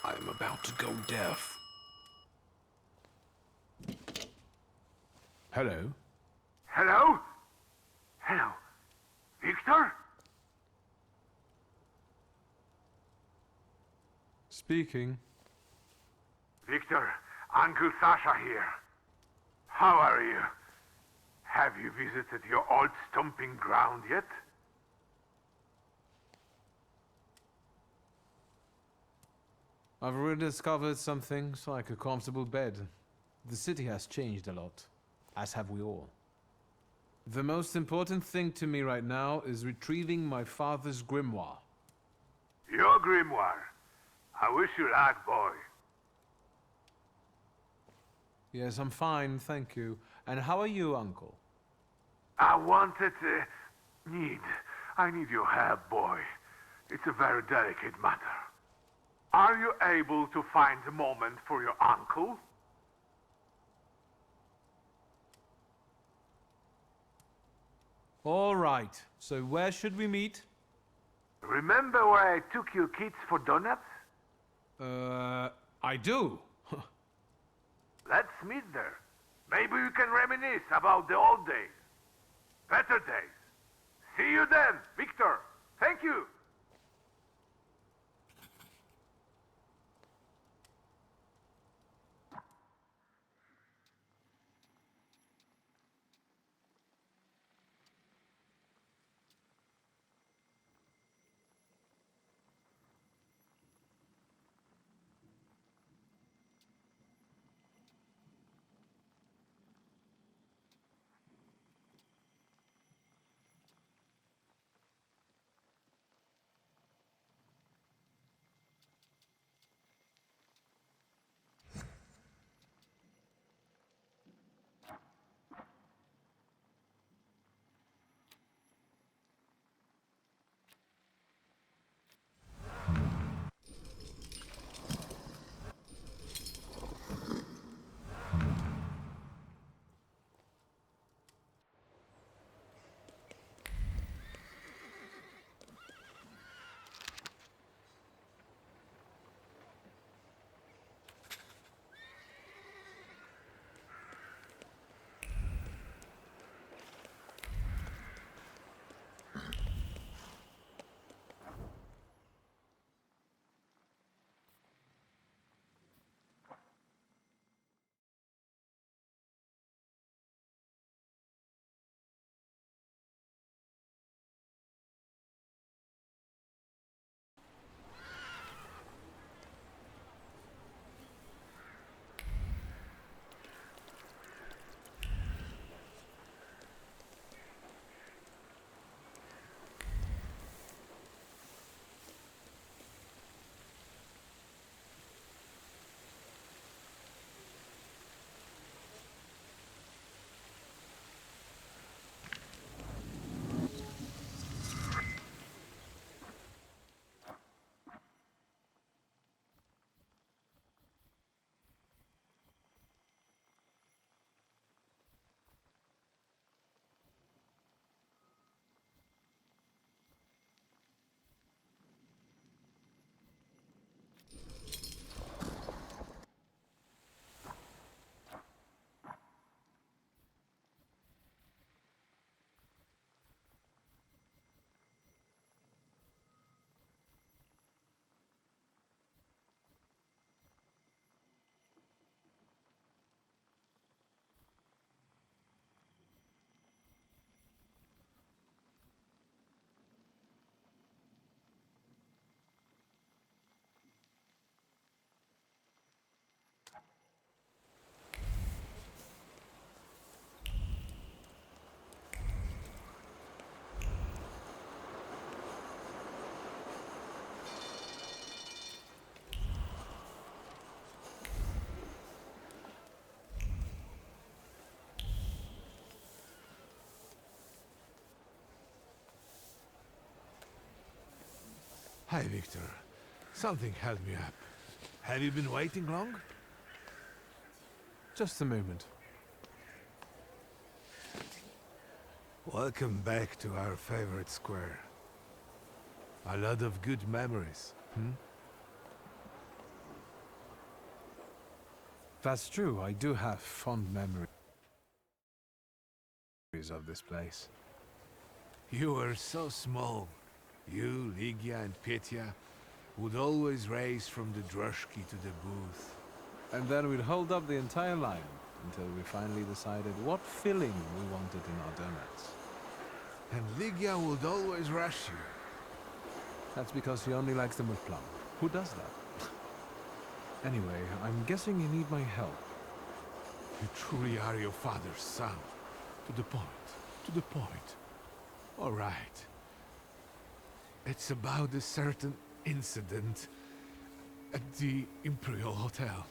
I'm about to go deaf. Hello? Hello? Hello? Victor? Speaking. Victor, Uncle Sasha here. How are you? Have you visited your old stomping ground yet? I've rediscovered some things like a comfortable bed. The city has changed a lot, as have we all. The most important thing to me right now is retrieving my father's grimoire. Your grimoire. I wish you luck, boy. Yes, I'm fine, thank you. And how are you, Uncle? I wanted to... I need your help, boy. It's a very delicate matter. Are you able to find a moment for your uncle? All right, so where should we meet? Remember where I took you kids for donuts? I do. Let's meet there. Maybe we can reminisce about the old days. Better days. See you then, Victor. Thank you. Hi, Victor. Something held me up. Have you been waiting long? Just a moment. Welcome back to our favorite square. A lot of good memories, hmm? That's true. I do have fond memories of this place. You were so small. You, Ligia, and Petya would always race from the droshky to the booth. And then we'd hold up the entire line until we finally decided what filling we wanted in our donuts. And Ligia would always rush you. That's because she only likes them with plum. Who does that? Anyway, I'm guessing you need my help. You truly are your father's son. To the point. To the point. All right. It's about a certain incident at the Imperial Hotel.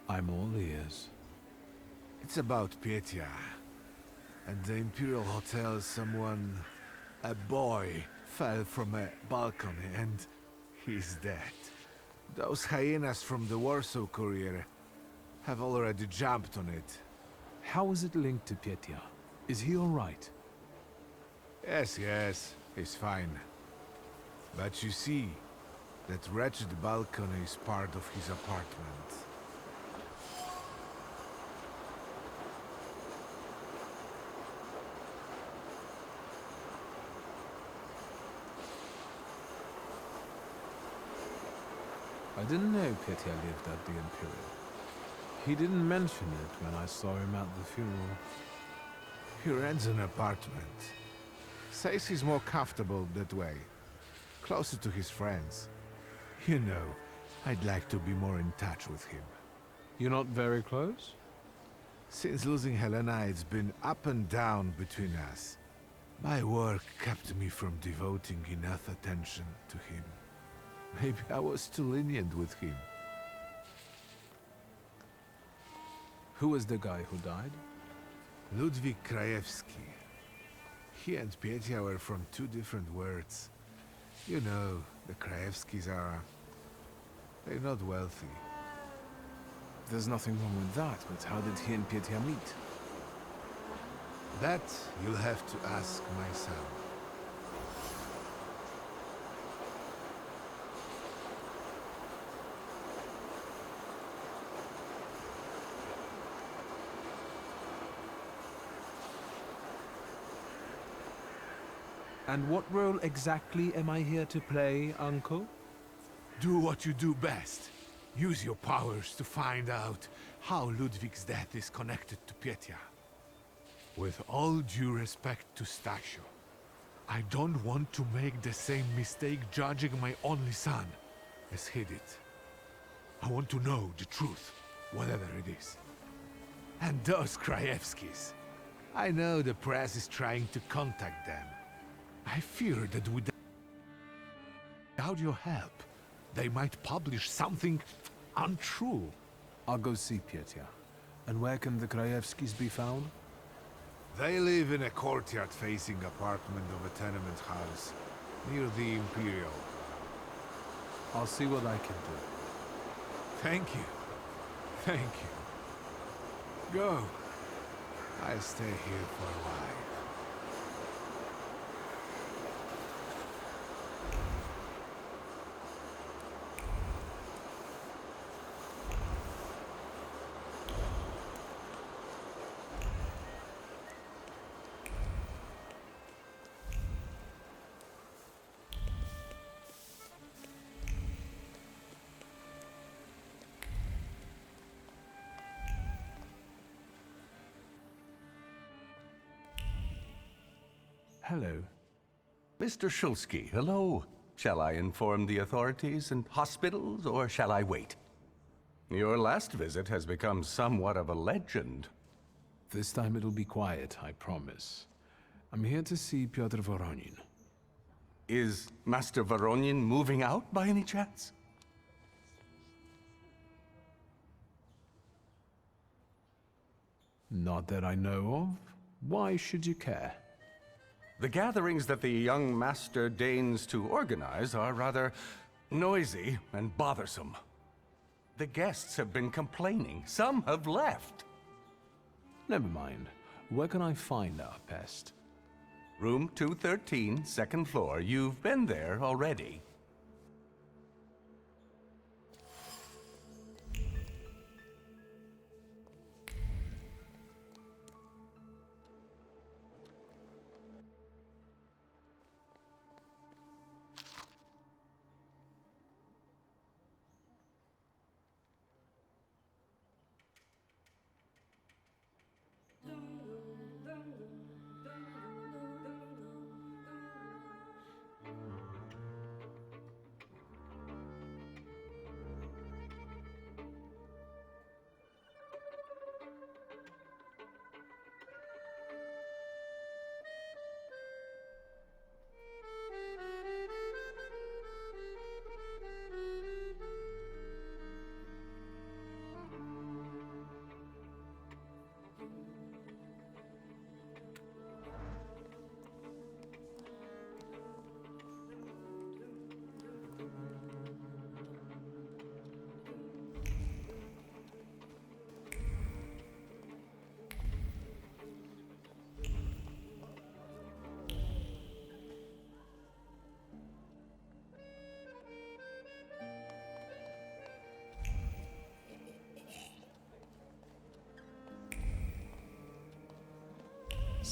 I'm all ears. It's about Petya. At the Imperial Hotel, a boy, fell from a balcony and he's dead. Those hyenas from the Warsaw Courier have already jumped on it. How is it linked to Petya? Is he all right? Yes, he's fine. But you see, that wretched balcony is part of his apartment. I didn't know Petya lived at the Imperial. He didn't mention it when I saw him at the funeral. He rents an apartment. Says he's more comfortable that way. Closer to his friends. You know, I'd like to be more in touch with him. You're not very close? Since losing Helena, it's been up and down between us. My work kept me from devoting enough attention to him. Maybe I was too lenient with him. Who was the guy who died? Ludwik Krajewski. He and Petya were from two different worlds. You know, the Krajewskis are... they're not wealthy. There's nothing wrong with that, but how did he and Petya meet? That you'll have to ask my son. And what role exactly am I here to play, Uncle? Do what you do best. Use your powers to find out how Ludwig's death is connected to Petya. With all due respect to Stasio, I don't want to make the same mistake judging my only son as he did. I want to know the truth, whatever it is. And those Krajewskis, I know the press is trying to contact them. I fear that without your help, they might publish something untrue. I'll go see Petya. And where can the Krajewskis be found? They live in a courtyard-facing apartment of a tenement house, near the Imperial. I'll see what I can do. Thank you. Thank you. Go. I'll stay here for a while. Hello. Mr. Shulsky, hello. Shall I inform the authorities and hospitals, or shall I wait? Your last visit has become somewhat of a legend. This time it'll be quiet, I promise. I'm here to see Pyotr Voronin. Is Master Voronin moving out by any chance? Not that I know of. Why should you care? The gatherings that the young master deigns to organize are rather noisy and bothersome. The guests have been complaining. Some have left. Never mind. Where can I find our pest? Room 213, second floor. You've been there already.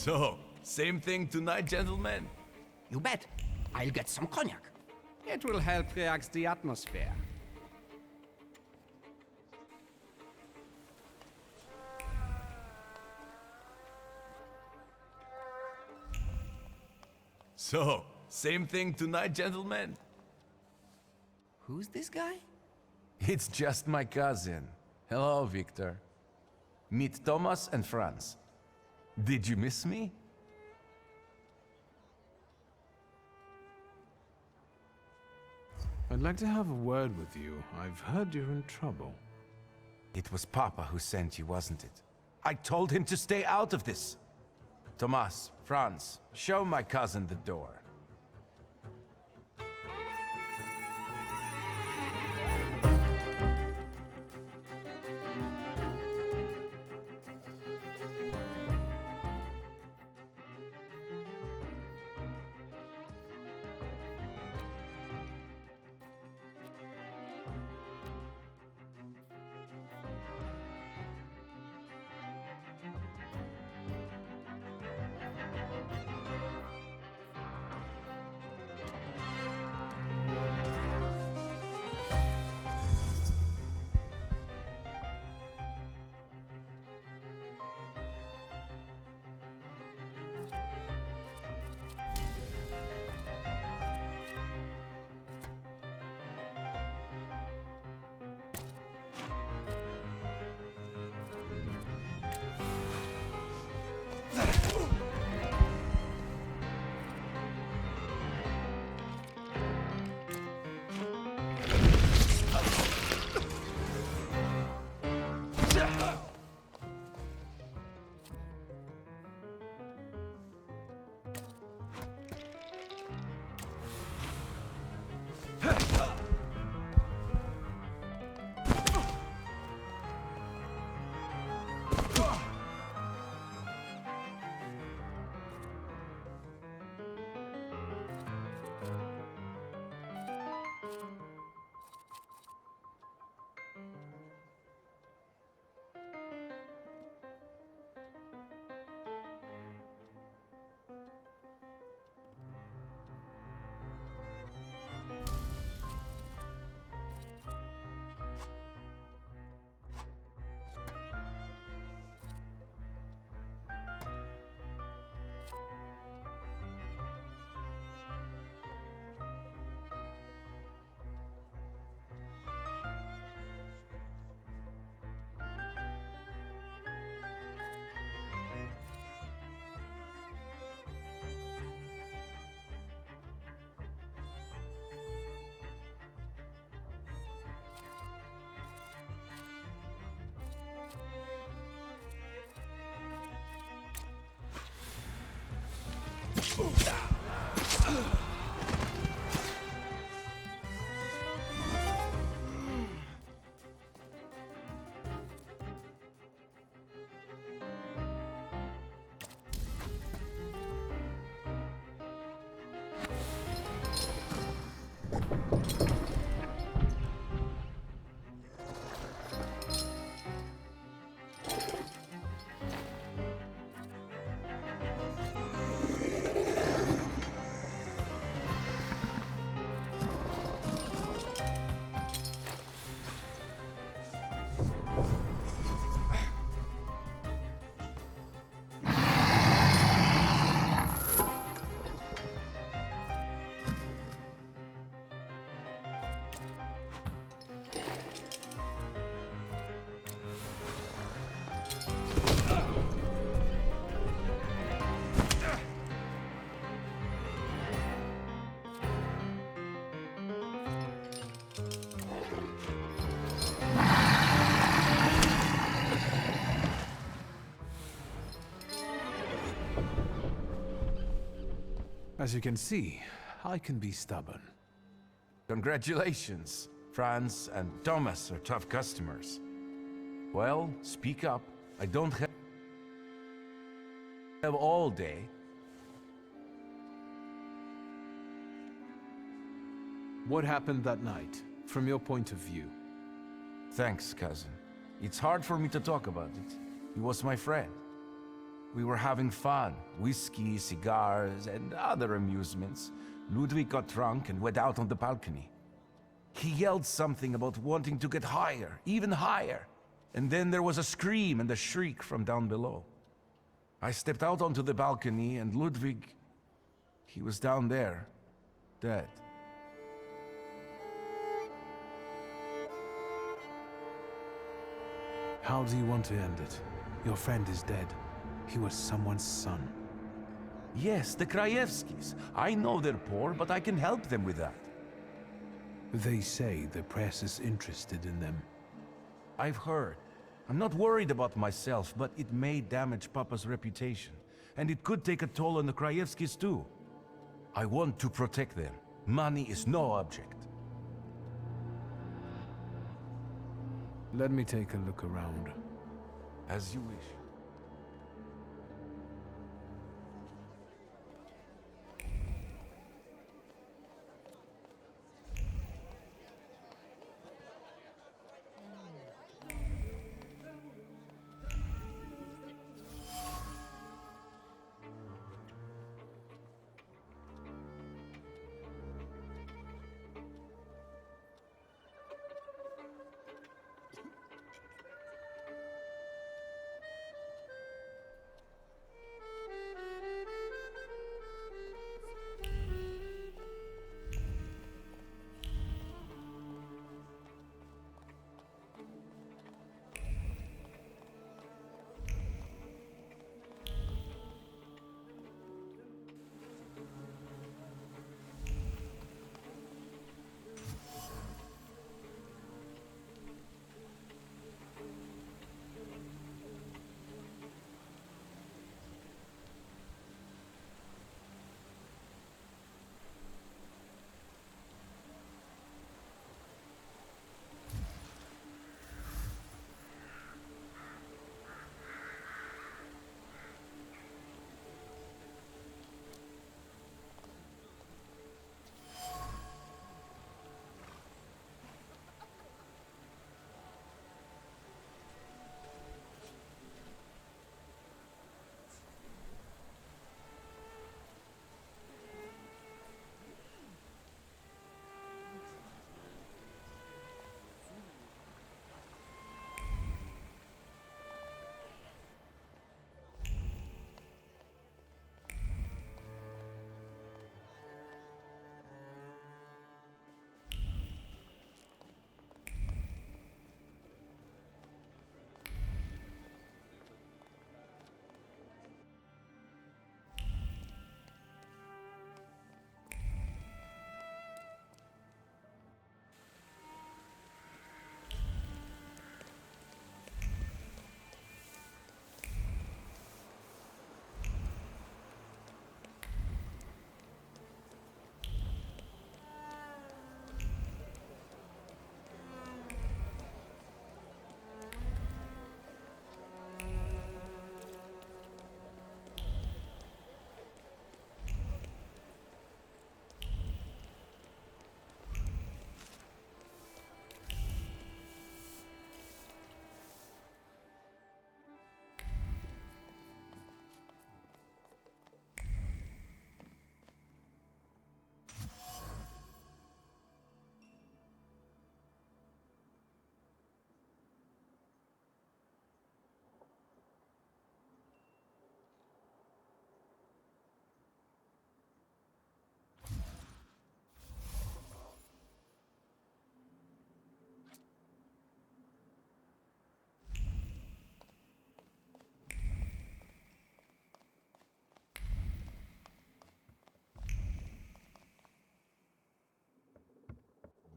So, same thing tonight, gentlemen? You bet. I'll get some cognac. It will help relax the atmosphere. So, same thing tonight, gentlemen? Who's this guy? It's just my cousin. Hello, Victor. Meet Thomas and Franz. Did you miss me? I'd like to have a word with you. I've heard you're in trouble. It was Papa who sent you, wasn't it? I told him to stay out of this. Thomas, Franz, show my cousin the door. As you can see, I can be stubborn. Congratulations. Franz and Thomas are tough customers. Well, speak up. I don't have all day. What happened that night, from your point of view? Thanks, cousin. It's hard for me to talk about it. He was my friend. We were having fun. Whiskey, cigars, and other amusements. Ludwig got drunk and went out on the balcony. He yelled something about wanting to get higher, even higher. And then there was a scream and a shriek from down below. I stepped out onto the balcony and Ludwig... he was down there, dead. How do you want to end it? Your friend is dead. He was someone's son. Yes, the Krajewskis. I know they're poor, but I can help them with that. They say the press is interested in them. I've heard. I'm not worried about myself, but it may damage Papa's reputation. And it could take a toll on the Krajewskis too. I want to protect them. Money is no object. Let me take a look around. As you wish.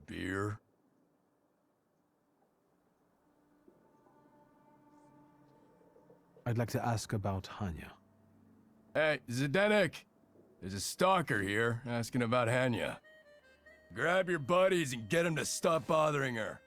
Beer? I'd like to ask about Hanya. Hey, Zdenek! There's a stalker here asking about Hanya. Grab your buddies and get them to stop bothering her.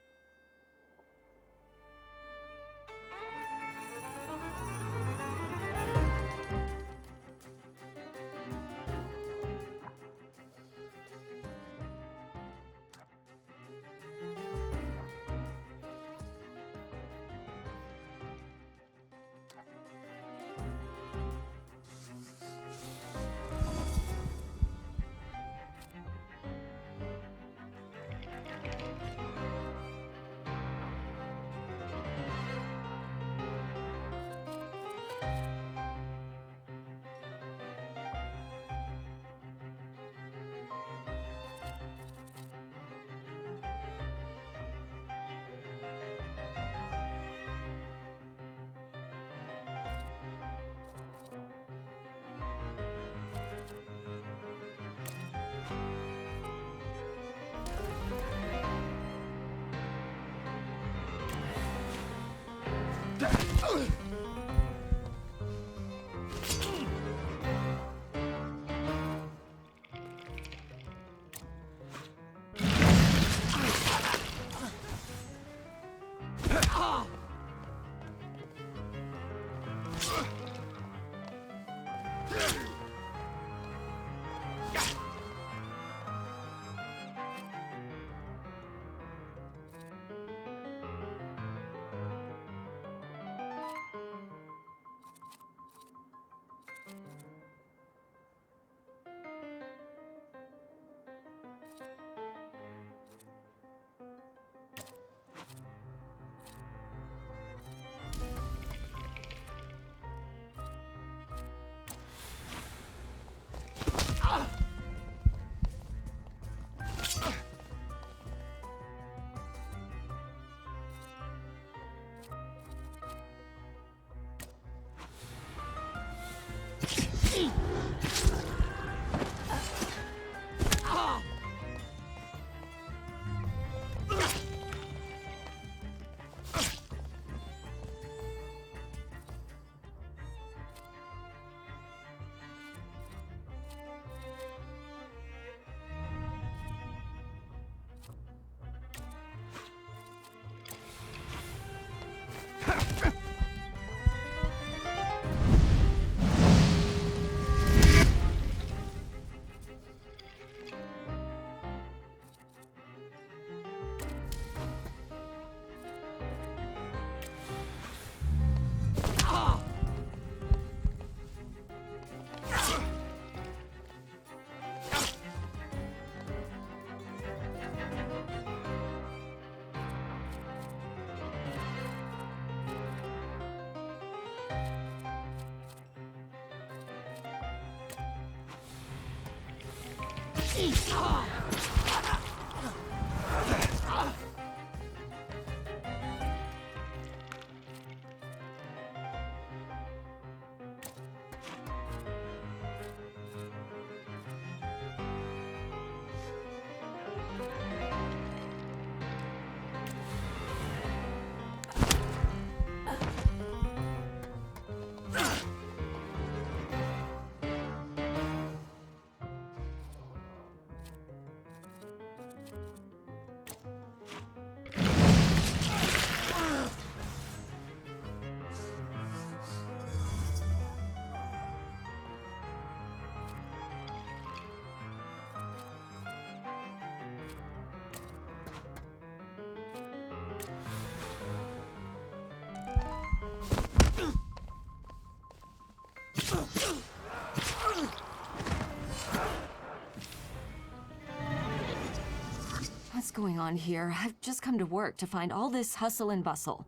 What's going on here? I've just come to work to find all this hustle and bustle.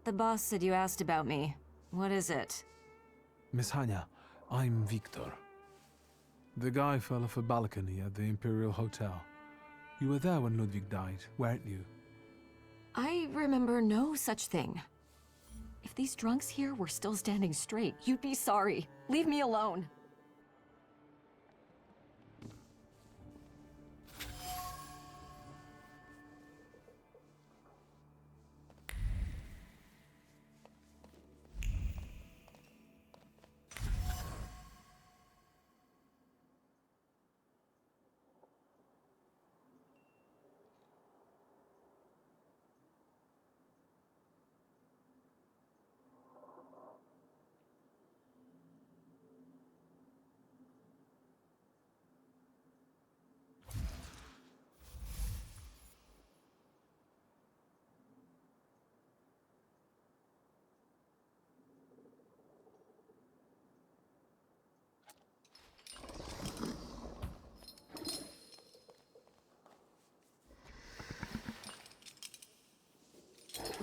The boss said you asked about me. What is it? Miss Hanya, I'm Victor. The guy fell off a balcony at the Imperial Hotel. You were there when Ludwig died, weren't you? I remember no such thing. If these drunks here were still standing straight, you'd be sorry. Leave me alone.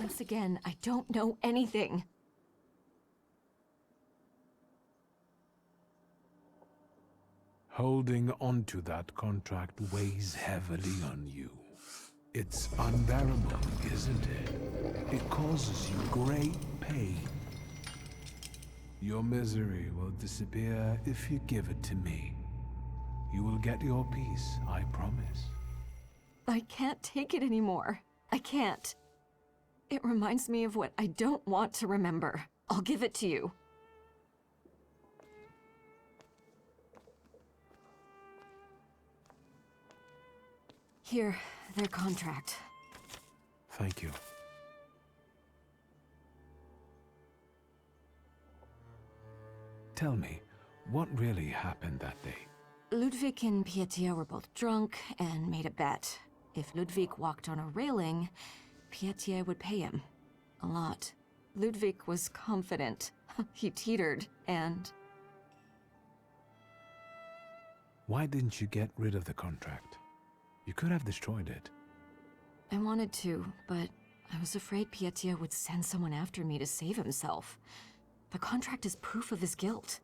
Once again, I don't know anything. Holding onto that contract weighs heavily on you. It's unbearable, isn't it? It causes you great pain. Your misery will disappear if you give it to me. You will get your peace, I promise. I can't take it anymore. I can't. It reminds me of what I don't want to remember. I'll give it to you. Here, their contract. Thank you. Tell me, what really happened that day? Ludwig and Pietia were both drunk and made a bet. If Ludwig walked on a railing, Pietia would pay him. A lot. Ludwig was confident. He teetered, and... Why didn't you get rid of the contract? You could have destroyed it. I wanted to, but I was afraid Pietia would send someone after me to save himself. The contract is proof of his guilt.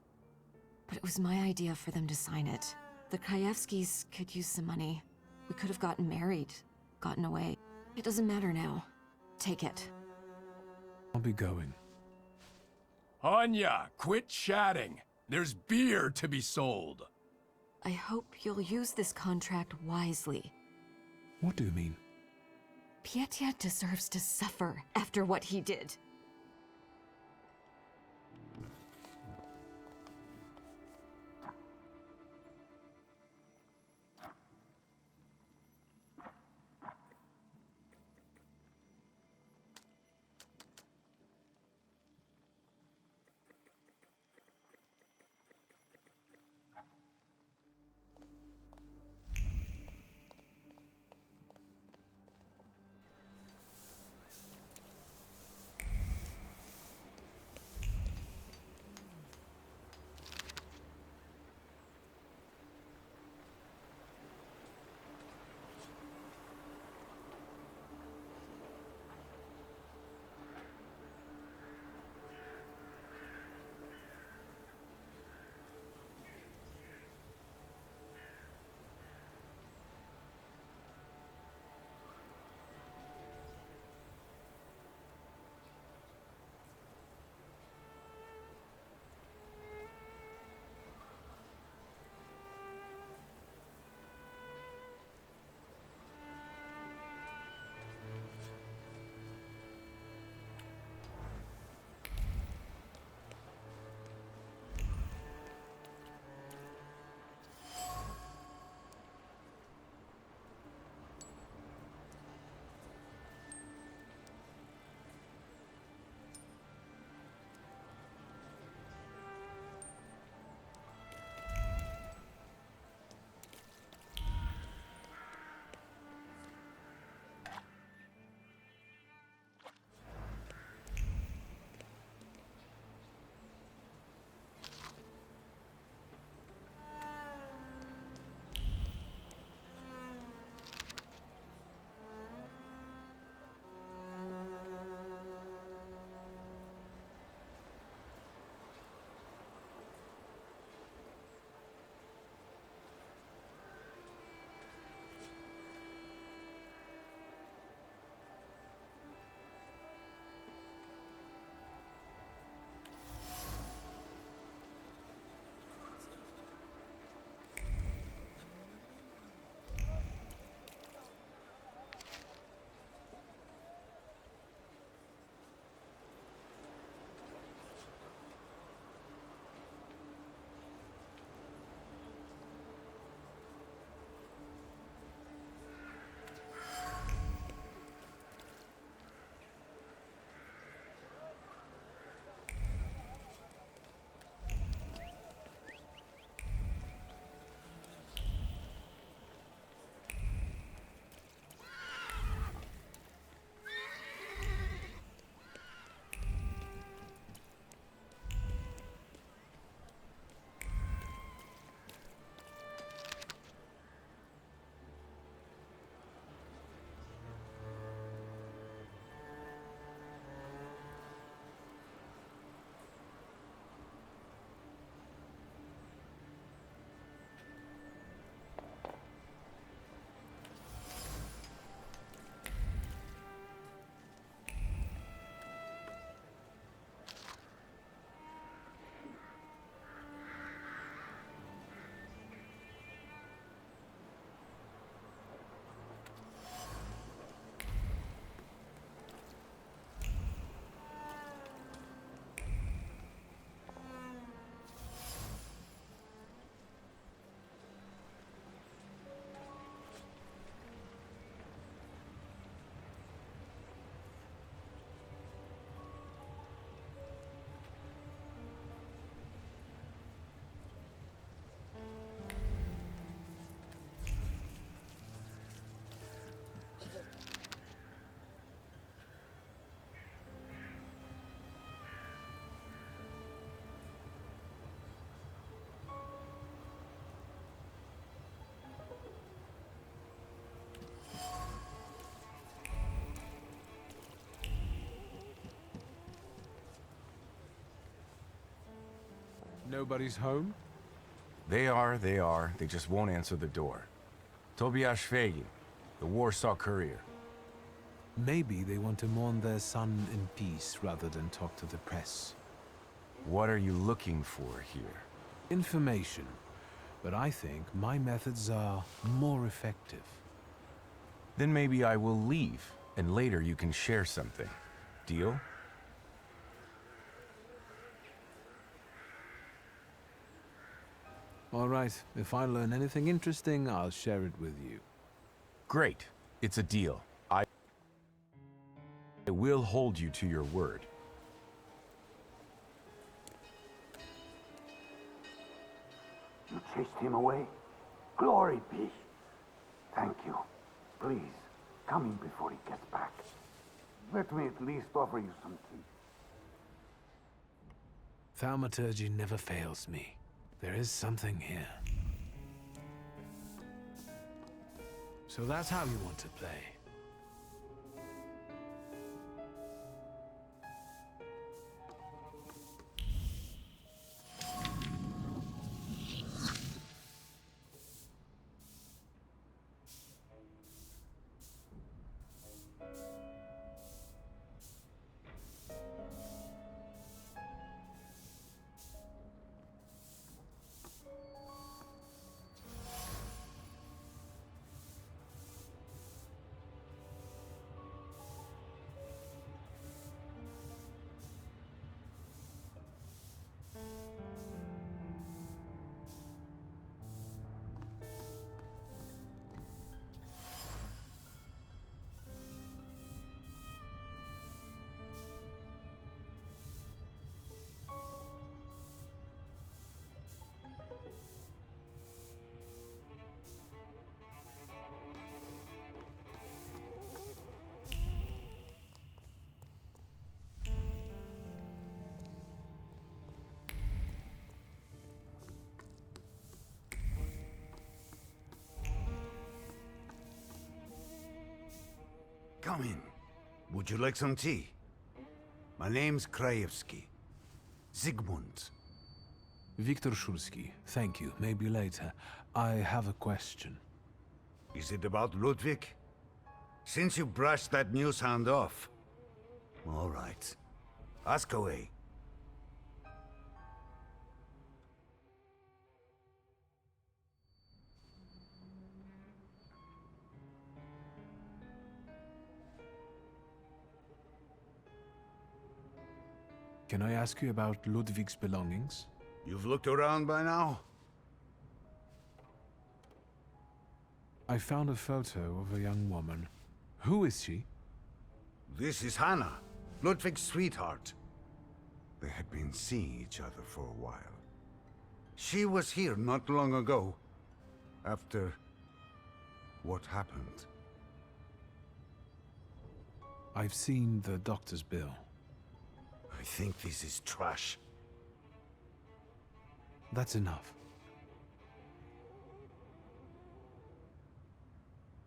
But it was my idea for them to sign it. The Krajewskis could use some money. We could have gotten married, gotten away. It doesn't matter now. Take it. I'll be going. Anya, quit chatting. There's beer to be sold. I hope you'll use this contract wisely. What do you mean? Pietia deserves to suffer after what he did. Nobody's home? They are. They just won't answer the door. Tobias Fagin, the Warsaw Courier. Maybe they want to mourn their son in peace rather than talk to the press. What are you looking for here? Information. But I think my methods are more effective. Then maybe I will leave, and later you can share something. Deal? All right. If I learn anything interesting, I'll share it with you. Great. It's a deal. I will hold you to your word. You chased him away? Glory be. Thank you. Please, come in before he gets back. Let me at least offer you some tea. Thaumaturge never fails me. There is something here. So that's how you want to play. Come in. Would you like some tea? My name's Krajewski. Zygmunt. Viktor Szulski, thank you. Maybe later. I have a question. Is it about Ludwig? Since you brushed that news hound off. All right. Ask away. Can I ask you about Ludwig's belongings? You've looked around by now? I found a photo of a young woman. Who is she? This is Hannah, Ludwig's sweetheart. They had been seeing each other for a while. She was here not long ago, after what happened. I've seen the doctor's bill. I think this is trash. That's enough.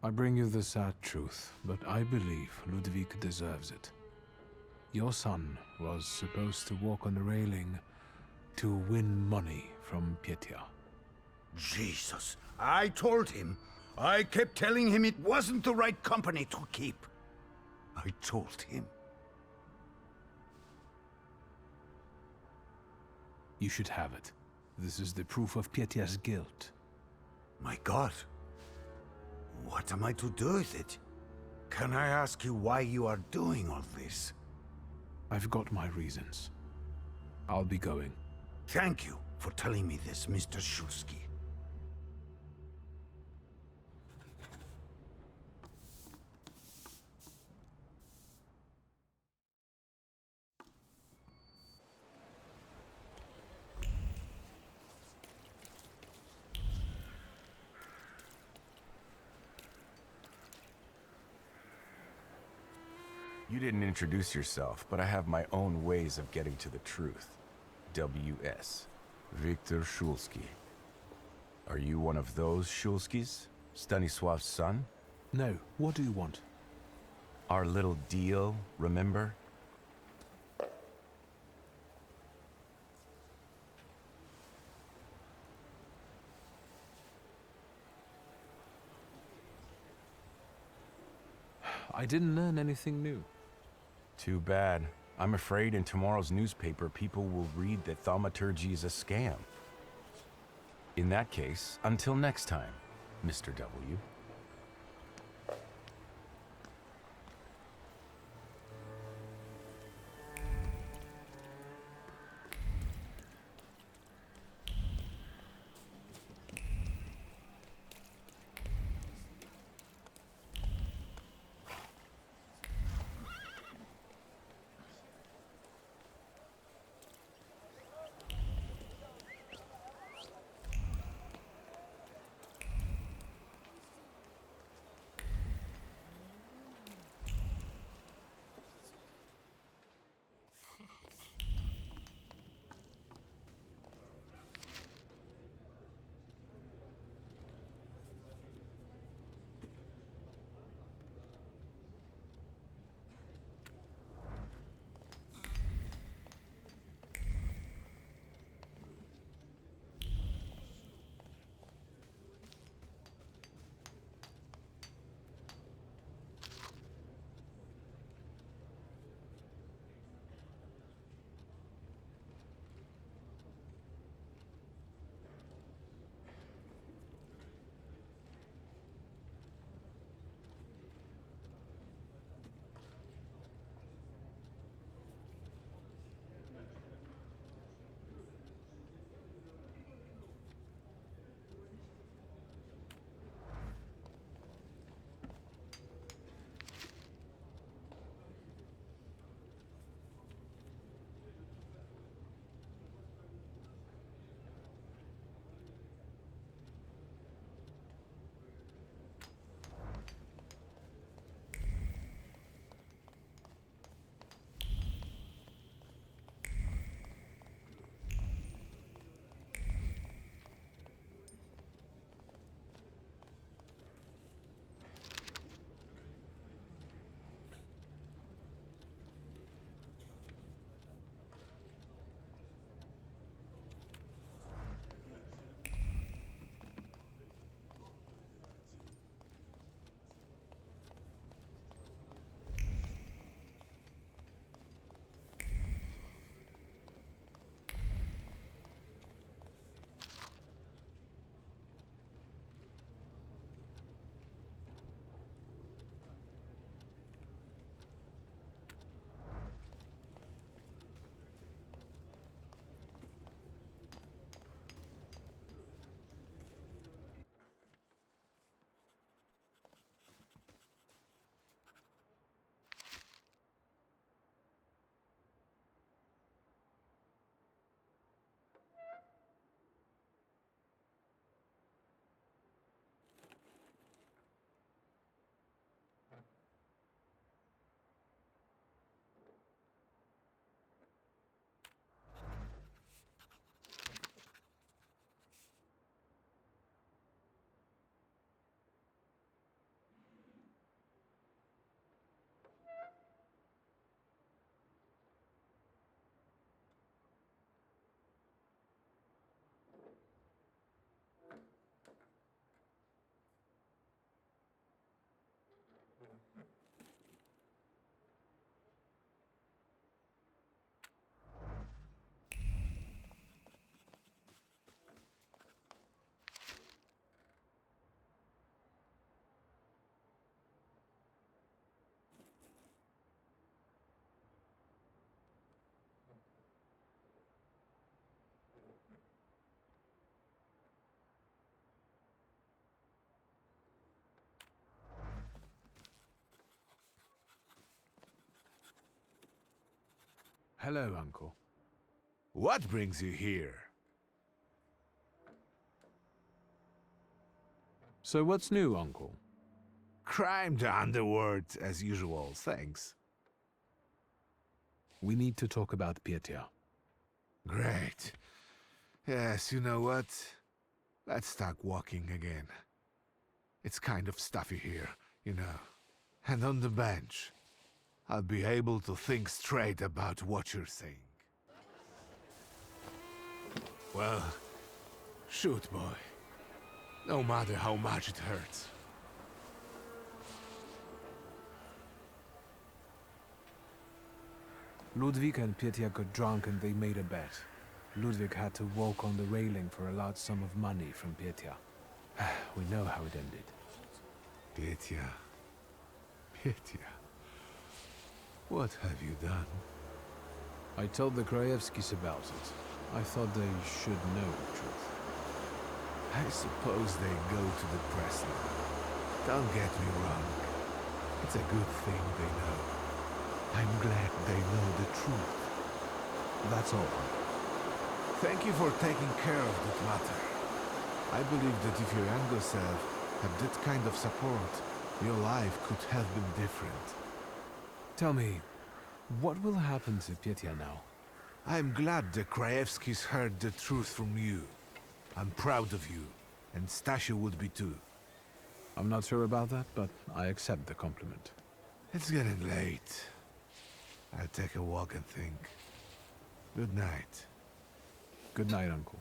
I bring you the sad truth, but I believe Ludwig deserves it. Your son was supposed to walk on the railing to win money from Pietia. Jesus, I told him. I kept telling him it wasn't the right company to keep. I told him. You should have it. This is the proof of Pietia's guilt. My God. What am I to do with it? Can I ask you why you are doing all this? I've got my reasons. I'll be going. Thank you for telling me this, Mr. Szulski. You didn't introduce yourself, but I have my own ways of getting to the truth. W.S. Viktor Szulski. Are you one of those Szulskis? Stanisław's son? No, what do you want? Our little deal, remember? I didn't learn anything new. Too bad. I'm afraid in tomorrow's newspaper, people will read that Thaumaturge is a scam. In that case, until next time, Mr. W. Hello, Uncle. What brings you here? So what's new, Uncle? Crime the underworld as usual, thanks. We need to talk about Pietia. Great. Yes, you know what? Let's start walking again. It's kind of stuffy here, you know. And on the bench, I'll be able to think straight about what you're saying. Well, shoot, boy. No matter how much it hurts. Ludwig and Pietia got drunk and they made a bet. Ludwig had to walk on the railing for a large sum of money from Pietia. We know how it ended. Pietia. Pietia. What have you done? I told the Krajewskis about it. I thought they should know the truth. I suppose they go to the press now. Don't get me wrong. It's a good thing they know. I'm glad they know the truth. That's all. Thank you for taking care of that matter. I believe that if your younger self had that kind of support, your life could have been different. Tell me, what will happen to Pietia now? I'm glad the Krajewskis heard the truth from you. I'm proud of you, and Stasio would be too. I'm not sure about that, but I accept the compliment. It's getting late. I'll take a walk and think. Good night. Good night, Uncle.